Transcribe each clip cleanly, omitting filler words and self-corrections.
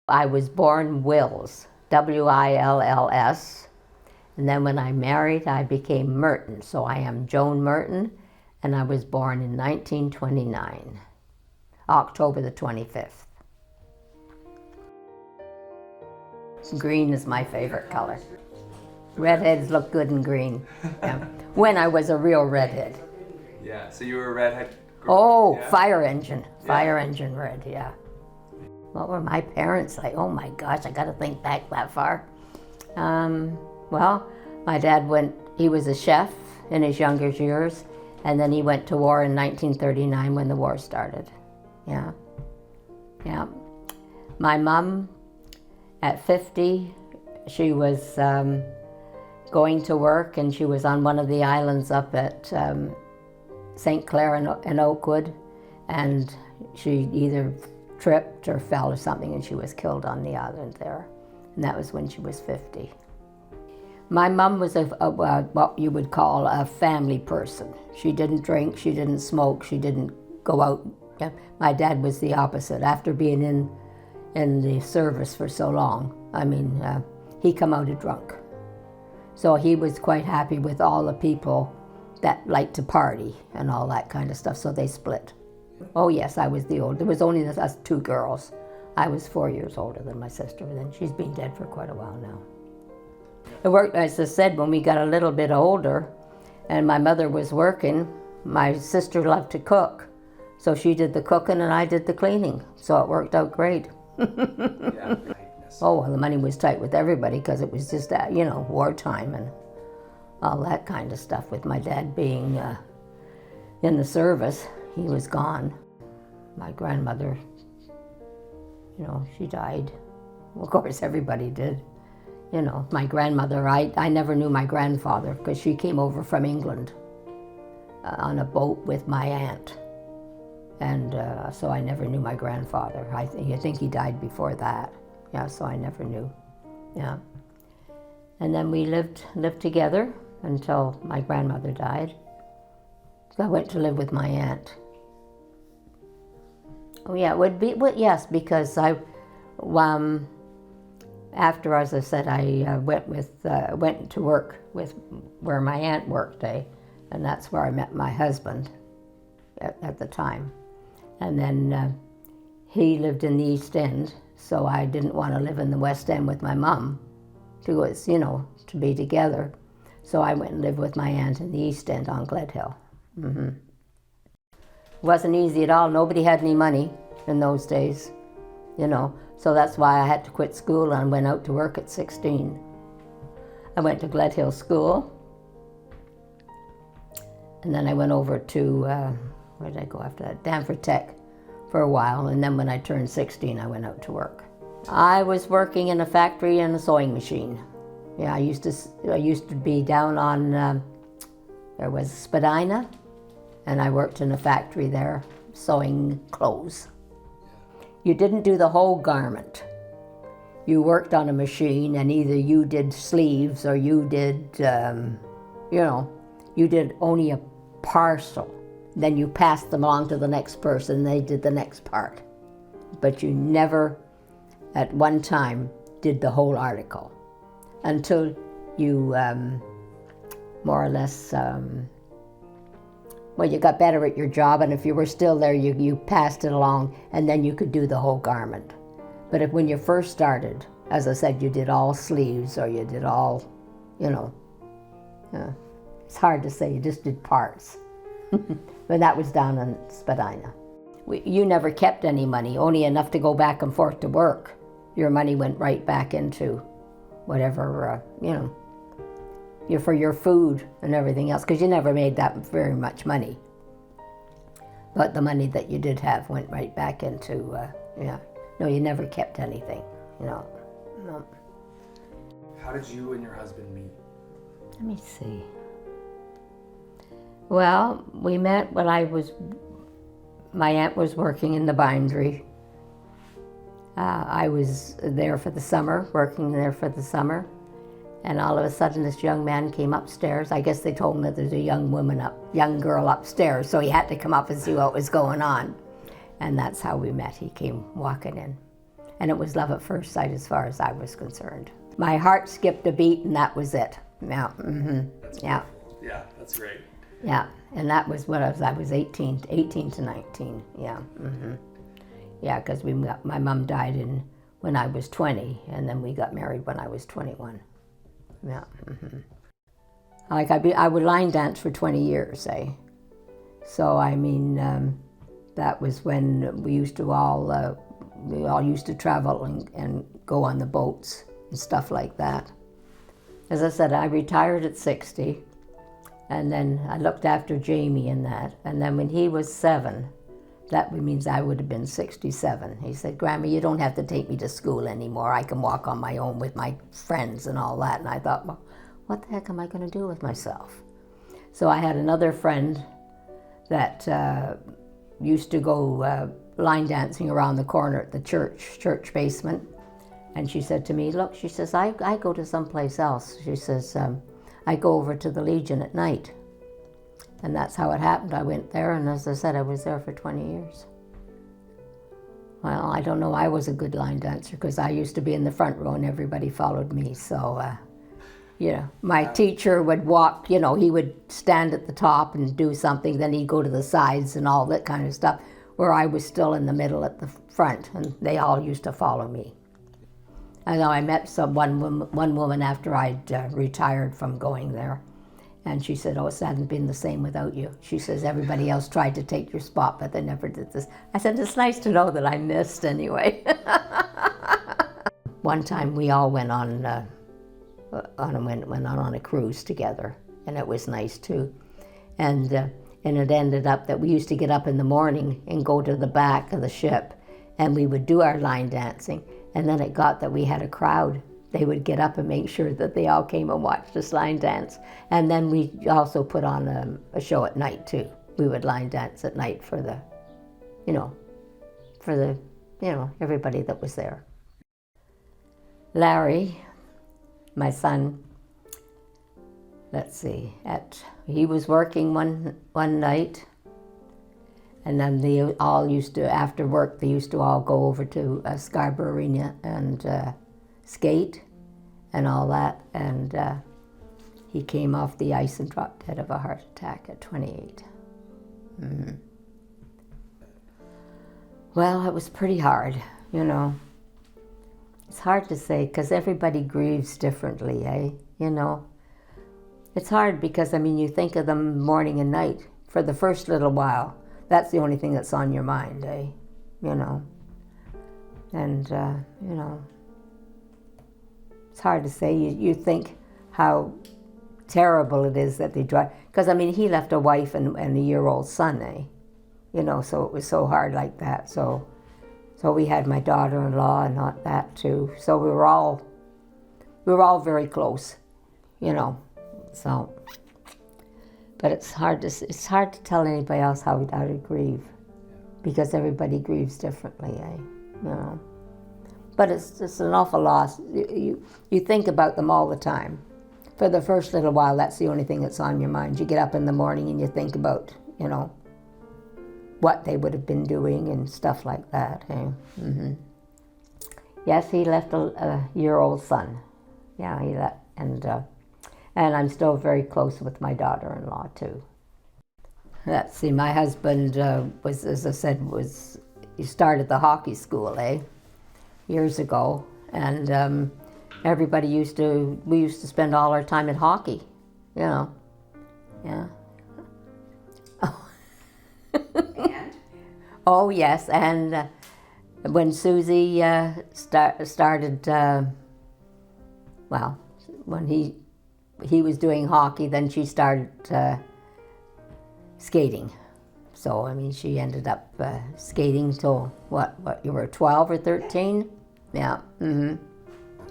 I was born Wills, Wills, and then when I married, I became Merton. So I am Joan Merton, and I was born in 1929, October the 25th. Green is my favorite color. Redheads look good in green. Yeah. When I was a real redhead. Yeah, so you were a redhead? Oh, yeah. Fire engine red, yeah. What were my parents like? Oh my gosh, I gotta think back that far. Well, my dad he was a chef in his younger years, and then he went to war in 1939 when the war started. Yeah. My mom, at 50, she was going to work, and she was on one of the islands up at St. Clair in Oakwood, and she either tripped or fell or something, and she was killed on the island there. And that was when she was 50. My mom was what you would call a family person. She didn't drink, she didn't smoke, she didn't go out. My dad was the opposite. After being in the service for so long, he come out a drunk. So he was quite happy with all the people that liked to party and all that kind of stuff, so they split. Oh yes, I was the old. There was only us two girls. I was 4 years older than my sister, and then she's been dead for quite a while now. It worked, as I said, when we got a little bit older and my mother was working, my sister loved to cook. So she did the cooking and I did the cleaning. So it worked out great. Yeah. Oh, well, the money was tight with everybody because it was just, wartime and all that kind of stuff. With my dad being in the service, he was gone. My grandmother, she died. Of course, everybody did. My grandmother, I never knew my grandfather because she came over from England on a boat with my aunt. And so I never knew my grandfather. I think he died before that. Yeah, so I never knew. Yeah. And then we lived together until my grandmother died. So I went to live with my aunt. Oh yeah, it would be, yes, because after, as I said, I went to work with where my aunt worked, and that's where I met my husband at the time. And then he lived in the East End, so I didn't want to live in the West End with my mom, to be together. So I went and lived with my aunt in the East End on Gledhill. Mm-hmm. It wasn't easy at all. Nobody had any money in those days, So that's why I had to quit school and went out to work at 16. I went to Gledhill School, and then I went over to, where did I go after that? Danforth Tech for a while, and then when I turned 16, I went out to work. I was working in a factory and a sewing machine. Yeah, I used to be down on, there was Spadina, and I worked in a factory there, sewing clothes. You didn't do the whole garment. You worked on a machine, and either you did sleeves or you did, you did only a parcel. Then you passed them on to the next person, and they did the next part. But you never, at one time, did the whole article until you more or less, you got better at your job, and if you were still there, you passed it along, and then you could do the whole garment. But when you first started, as I said, you did all sleeves, or you did all, it's hard to say, you just did parts. But that was down in Spadina. You never kept any money, only enough to go back and forth to work. Your money went right back into whatever, for your food and everything else, because you never made that very much money. But the money that you did have went right back into, No, you never kept anything, No. How did you and your husband meet? Let me see. Well, we met when my aunt was working in the bindery. I was there for the summer, working there for the summer. And all of a sudden, this young man came upstairs. I guess they told him that there's a young girl upstairs, so he had to come up and see what was going on. And that's how we met. He came walking in. And it was love at first sight as far as I was concerned. My heart skipped a beat and that was it. Yeah, That's yeah. beautiful. Yeah, that's great. Yeah, and that was what I was 18 to 19, yeah. Yeah, because my mom died when I was 20, and then we got married when I was 21. Yeah. Like I would line dance for 20 years, eh? So I mean, that was when we all used to travel and go on the boats and stuff like that. As I said, I retired at 60, and then I looked after Jamie in that. And then when he was 7, that means I would have been 67. He said, Grandma, you don't have to take me to school anymore. I can walk on my own with my friends and all that. And I thought, well, what the heck am I going to do with myself? So I had another friend that used to go line dancing around the corner at the church basement. And she said to me, look, she says, I go to someplace else. She says, I go over to the Legion at night. And that's how it happened. I went there, and as I said, I was there for 20 years. Well, I don't know, I was a good line dancer because I used to be in the front row and everybody followed me. So, my teacher would walk, he would stand at the top and do something, then he'd go to the sides and all that kind of stuff, where I was still in the middle at the front, and they all used to follow me. I know I met one woman after I'd retired from going there. And she said, oh, it hadn't been the same without you. She says, everybody else tried to take your spot, but they never did this. I said, it's nice to know that I missed anyway. One time we all went on a cruise together, and it was nice too. And it ended up that we used to get up in the morning and go to the back of the ship, and we would do our line dancing. And then it got that we had a crowd. They would get up and make sure that they all came and watched us line dance. And then we also put on a show at night too. We would line dance at night for everybody that was there. Larry, my son, let's see, he was working one night, and then they all used to, after work, they used to all go over to Scarborough Arena and skate and all that, and he came off the ice and dropped dead of a heart attack at 28. Well, it was pretty hard, It's hard to say because everybody grieves differently, eh? It's hard because, you think of them morning and night. For the first little while, that's the only thing that's on your mind, eh? And, it's hard to say. You think how terrible it is that they drive. Because, he left a wife and a year-old son, eh? So it was so hard like that. So we had my daughter-in-law and all that too. So we were all very close, So, but it's hard to tell anybody else how to grieve, because everybody grieves differently, eh? But it's an awful loss. You think about them all the time. For the first little while, that's the only thing that's on your mind. You get up in the morning and you think about, what they would have been doing and stuff like that. Eh? Yes, he left a year-old son. Yeah, he left, and I'm still very close with my daughter-in-law too. Let's see, my husband was, as I said, he started the hockey school, years ago, and we used to spend all our time in hockey, Yeah. Oh yes, and when Susie started, when he was doing hockey, then she started skating. So she ended up skating till what you were 12 or 13? Yeah.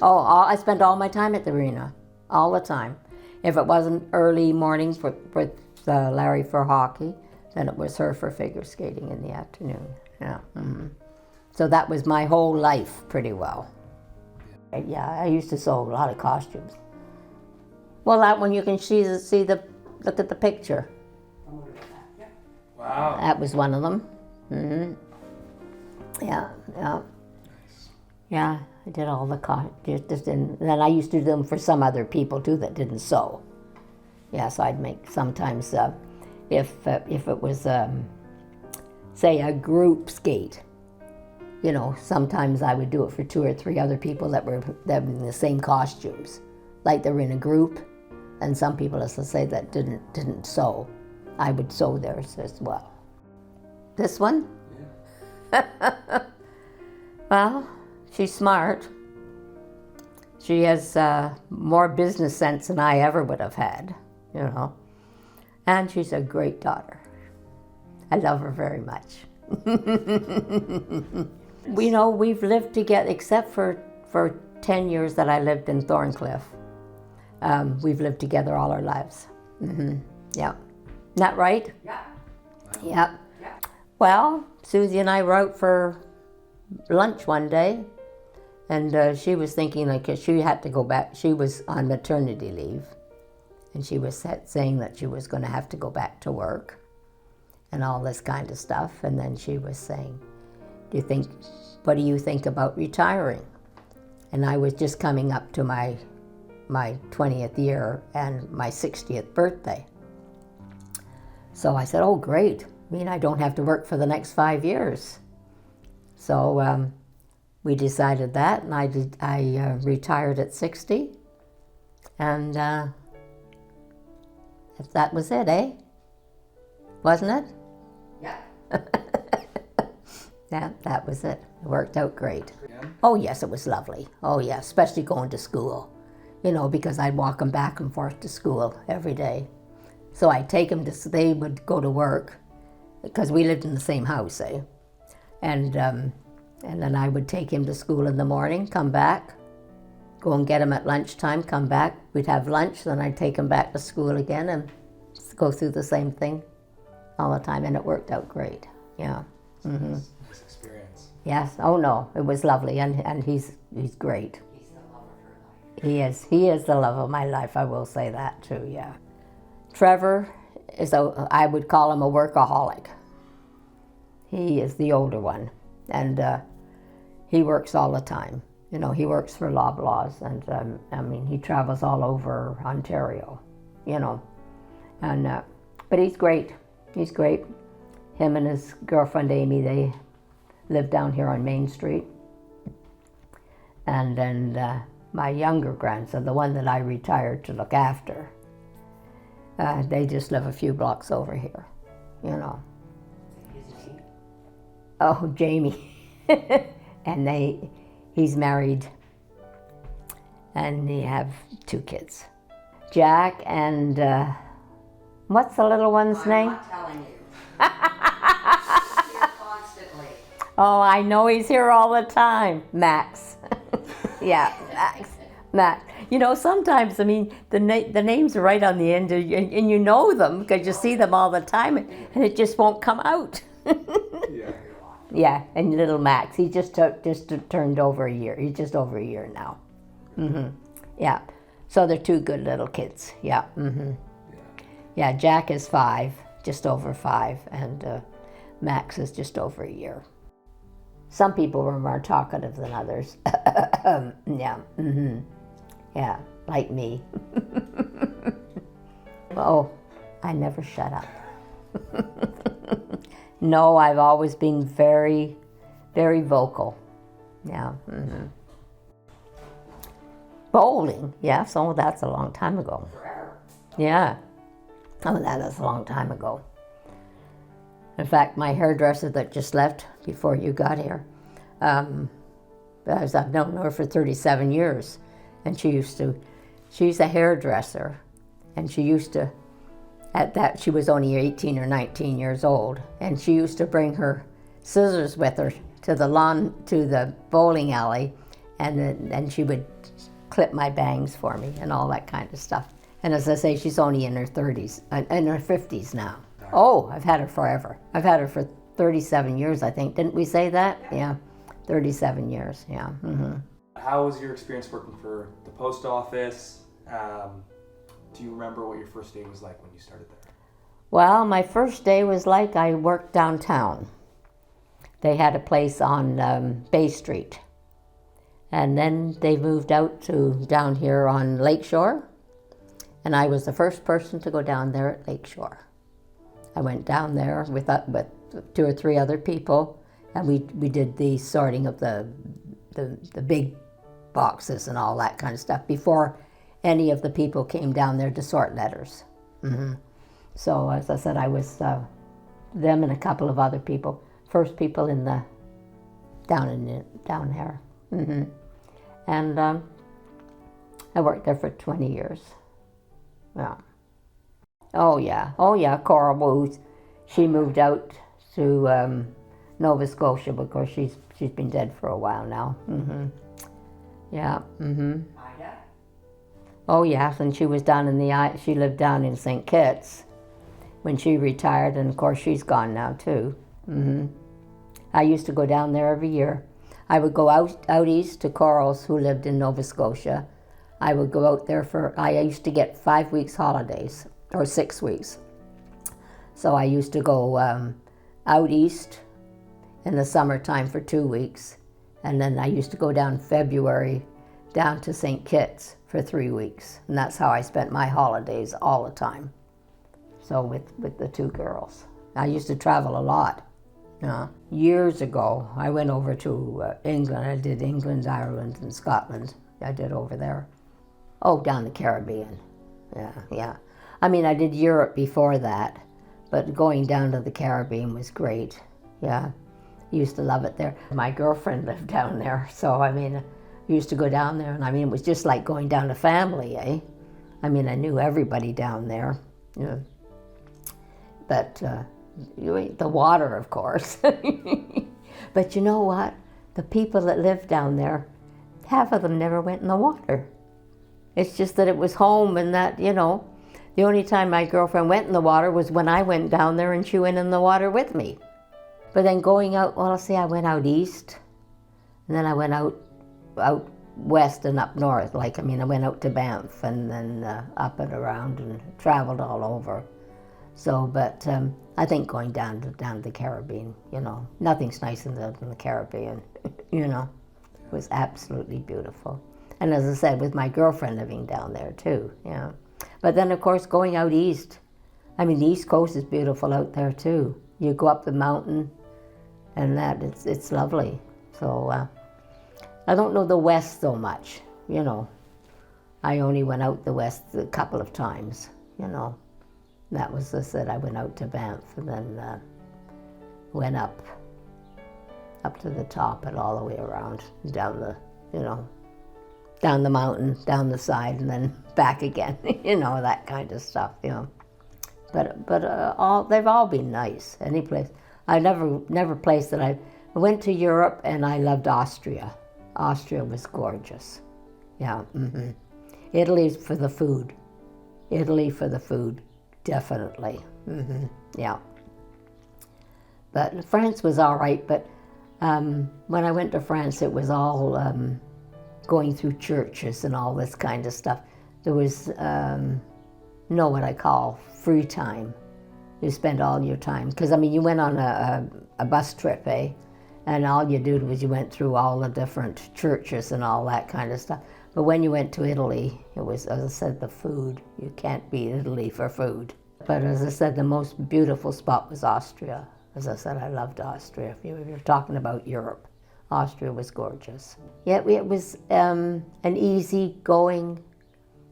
Oh, I spent all my time at the arena, all the time. If it wasn't early mornings with Larry for hockey, then it was her for figure skating in the afternoon. Yeah. So that was my whole life pretty well. Yeah, I used to sew a lot of costumes. Well, that one you can look at the picture. Wow. That was one of them. Yeah. Nice. Yeah, I did all the then I used to do them for some other people too that didn't sew. Yeah, so I'd make sometimes if it was say a group skate, sometimes I would do it for 2 or 3 other people that were in the same costumes, like they were in a group, and some people, as I say, that didn't sew, I would sew theirs as well. This one? Yeah. Well, she's smart. She has more business sense than I ever would have had, and she's a great daughter. I love her very much. We've lived together, except for 10 years that I lived in Thorncliffe. We've lived together all our lives. Mm-hmm. Yeah. Isn't that right? Yeah. Yep. Yeah. Well, Susie and I were out for lunch one day, and she was thinking, she had to go back. She was on maternity leave, and she was saying that she was going to have to go back to work and all this kind of stuff. And then she was saying, what do you think about retiring? And I was just coming up to my 20th year and my 60th birthday. So I said, oh, great. I don't have to work for the next 5 years. So we decided that, and I retired at 60. And that was it, eh? Wasn't it? Yeah. Yeah, that was it. It worked out great. Yeah. Oh, yes, it was lovely. Oh, yeah, especially going to school, because I'd walk them back and forth to school every day. So I'd take them they would go to work, because we lived in the same house, eh? And then I would take him to school in the morning, come back, go and get him at lunchtime, come back. We'd have lunch, then I'd take him back to school again and go through the same thing all the time, and it worked out great. Yeah. Mm-hmm. Nice experience. Yes. Oh no, it was lovely, and he's great. He's the love of her life. He is the love of my life. I will say that too. Yeah. Trevor I would call him a workaholic. He is the older one, and he works all the time. He works for Loblaws, and he travels all over Ontario. And but he's great. He's great. Him and his girlfriend Amy, they live down here on Main Street. And then my younger grandson, the one that I retired to look after, they just live a few blocks over here, His name? Oh, Jamie. And he's married, and they have 2 kids. Jack and, what's the little one's name? I'm not telling you. Here constantly. Oh, I know, he's here all the time. Max. Yeah, Max. Sometimes, the names are right on the end, and you know them because you see them all the time, and it just won't come out. Yeah. Yeah, and little Max, he just turned over a year. He's just over a year now. Mm-hmm. Yeah, so they're 2 good little kids. Yeah. Mm-hmm. Yeah, Jack is 5, just over 5, and Max is just over a year. Some people were more talkative than others. Yeah. Mm-hmm. Yeah, like me. Oh, I never shut up. No, I've always been very, very vocal. Yeah. Mm-hmm. Bowling, yes. Oh, that's a long time ago. Forever. Yeah. Oh, that is a long time ago. In fact, my hairdresser that just left before you got here, I've known her for 37 years, and she's a hairdresser, and at that she was only 18 or 19 years old, and she used to bring her scissors with her to the bowling alley, and then she would clip my bangs for me and all that kind of stuff. And as I say, she's only in her 30s, in her 50s now. Oh, I've had her forever. I've had her for 37 years, I think. Didn't we say that? Yeah, 37 years, yeah. Mm-hmm. How was your experience working for the post office? Do you remember what your first day was like when you started there? Well, my first day was like I worked downtown. They had a place on Bay Street, And then they moved out to down here on Lakeshore. And I was the first person to go down there at Lakeshore. I went down there with 2 or 3 other people, and we did the sorting of the big boxes and all that kind of stuff before any of the people came down there to sort letters. So as I said, I was them and a couple of other people, first people in the down there. And I worked there for 20 years. Yeah. Oh yeah, Cora Booth. She moved out to Nova Scotia because she's been dead for a while now. Yeah. Ida? Oh yes, and she was down in she lived down in St. Kitts when she retired, and of course she's gone now too. I used to go down there every year. I would go out east to Coral's, who lived in Nova Scotia. I would go out there I used to get 5 weeks holidays, or 6 weeks. So I used to go out east in the summertime for 2 weeks. And then I used to go down February down to St. Kitts for 3 weeks. And that's how I spent my holidays all the time. So with the 2 girls. I used to travel a lot. Years ago, I went over to England. I did England, Ireland, and Scotland. I did over there. Oh, down the Caribbean. Yeah. I mean, I did Europe before that, but going down to the Caribbean was great. Yeah, used to love it there. My girlfriend lived down there, so I mean, I used to go down there, and I mean, it was just like going down to family, eh? I mean, I knew everybody down there. Yeah. But the water, of course. But you know what? The people that lived down there, half of them never went in the water. It's just that it was home, and that, the only time my girlfriend went in the water was when I went down there and she went in the water with me. But then going out, well, see, I went out east, and then I went out west and up north. I went out to Banff and then up and around and traveled all over. So, but I think going down to the Caribbean, nothing's nicer than the Caribbean, It was absolutely beautiful. And as I said, with my girlfriend living down there too, yeah. But then, of course, going out east, the East Coast is beautiful out there too. You go up the mountain, and it's lovely. So I don't know the West so much, I only went out the West a couple of times, That was, as I said, I went out to Banff and then went up to the top and all the way around, down the, down the mountain, down the side, and then back again, that kind of stuff, But they've all been nice. Any place, I never place that I went to Europe, and I loved Austria. Austria was gorgeous. Yeah. Italy for the food. Definitely. Yeah. But France was all right. But when I went to France, it was all going through churches and all this kind of stuff. There was what I call free time. You spend all your time, because you went on a bus trip, eh? And all you did was you went through all the different churches and all that kind of stuff. But when you went to Italy, it was, as I said, the food. You can't beat Italy for food. But as I said, the most beautiful spot was Austria. As I said, I loved Austria. If you're talking about Europe, Austria was gorgeous. Yeah, it was an easy going,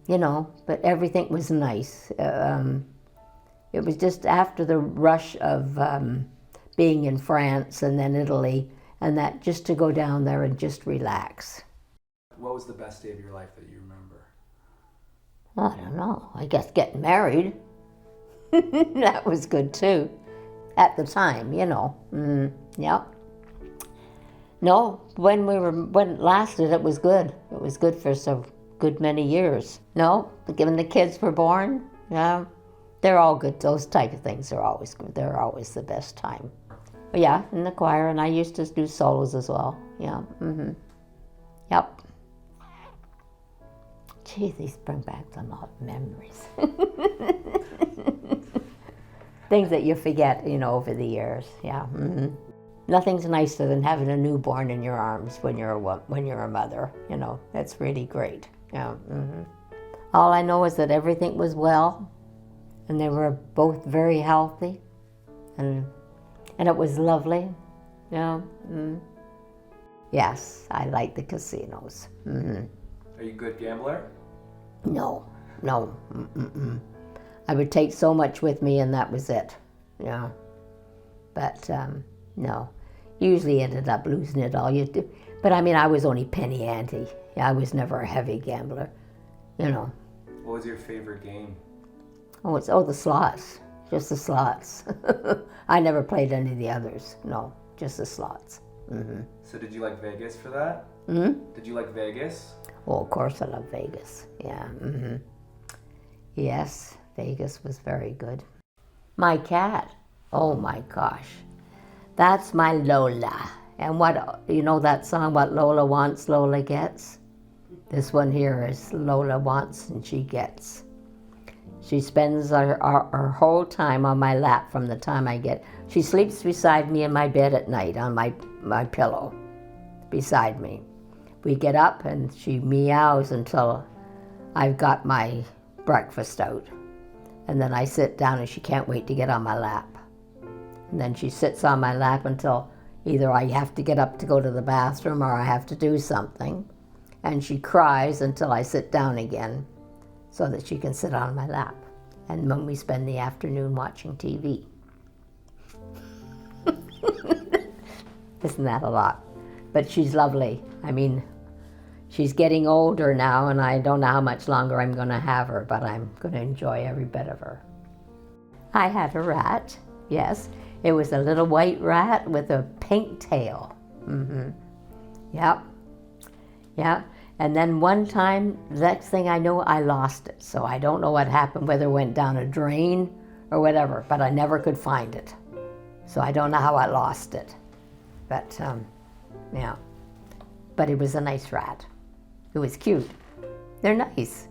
but everything was nice. It was just after the rush of being in France and then Italy, and that just to go down there and just relax. What was the best day of your life that you remember? I don't know. I guess getting married. That was good too. At the time, yeah. No, when it lasted, it was good. It was good for so good many years. No, when the kids were born, yeah, they're all good. Those type of things are always good. They're always the best time. But yeah, in the choir, and I used to do solos as well. Yeah. Yep. Gee, these bring back a lot of memories. Things that you forget, over the years. Yeah. Nothing's nicer than having a newborn in your arms when you're a mother. That's really great. Yeah. All I know is that everything was well, and they were both very healthy, and it was lovely. Yeah. Yes, I like the casinos. Are you a good gambler? No. I would take so much with me, and that was it. Yeah. But no. Usually ended up losing it all. But I was only penny ante. I was never a heavy gambler. What was your favorite game? The slots. Just the slots. I never played any of the others. No, just the slots. So did you like Vegas for that? Did you like Vegas? Oh, of course I love Vegas. Yeah. Yes, Vegas was very good. My cat. Oh my gosh. That's my Lola. And that song, What Lola Wants, Lola Gets? This one here is Lola Wants and She Gets. She spends her whole time on my lap from the time she sleeps beside me in my bed at night on my pillow beside me. We get up and she meows until I've got my breakfast out. And then I sit down and she can't wait to get on my lap. And then she sits on my lap until either I have to get up to go to the bathroom or I have to do something. And she cries until I sit down again so that she can sit on my lap. And then we spend the afternoon watching TV. Isn't that a lot? But she's lovely. She's getting older now, and I don't know how much longer I'm going to have her, but I'm going to enjoy every bit of her. I had a rat, yes. It was a little white rat with a pink tail. Yep. And then one time, the next thing I know, I lost it. So I don't know what happened, whether it went down a drain or whatever, but I never could find it. So I don't know how I lost it. But, yeah. But it was a nice rat. It was cute. They're nice.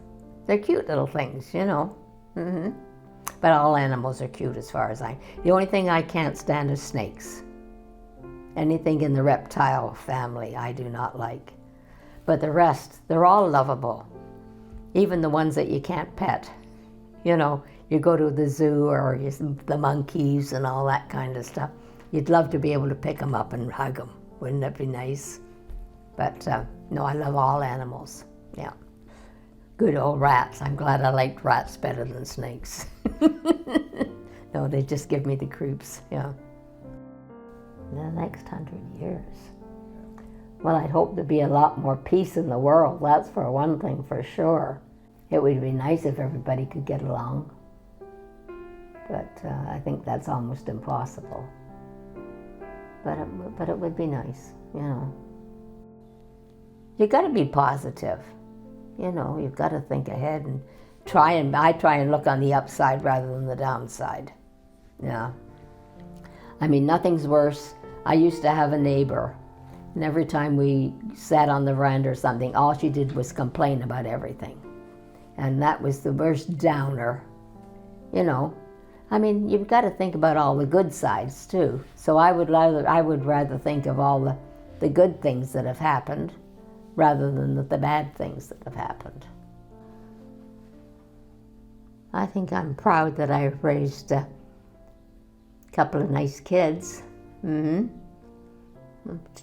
They're cute little things, But all animals are cute as far as the only thing I can't stand is snakes. Anything in the reptile family I do not like. But the rest, they're all lovable. Even the ones that you can't pet. You go to the zoo or the monkeys and all that kind of stuff. You'd love to be able to pick them up and hug them. Wouldn't that be nice? But no, I love all animals. Yeah. Good old rats. I'm glad I liked rats better than snakes. No, they just give me the creeps. Yeah. The next 100 years. Well, I'd hope there'd be a lot more peace in the world. That's for one thing, for sure. It would be nice if everybody could get along. But I think that's almost impossible. But it would be nice, You got to be positive. You've got to think ahead and I try and look on the upside rather than the downside. Yeah. Nothing's worse. I used to have a neighbor, and every time we sat on the veranda or something, all she did was complain about everything. And that was the worst downer. You've got to think about all the good sides too. So I would rather think of all the good things that have happened rather than the bad things that have happened. I think I'm proud that I raised a couple of nice kids. To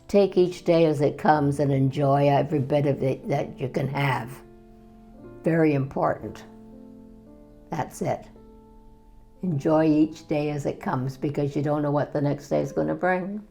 take each day as it comes and enjoy every bit of it that you can have. Very important. That's it. Enjoy each day as it comes because you don't know what the next day is going to bring.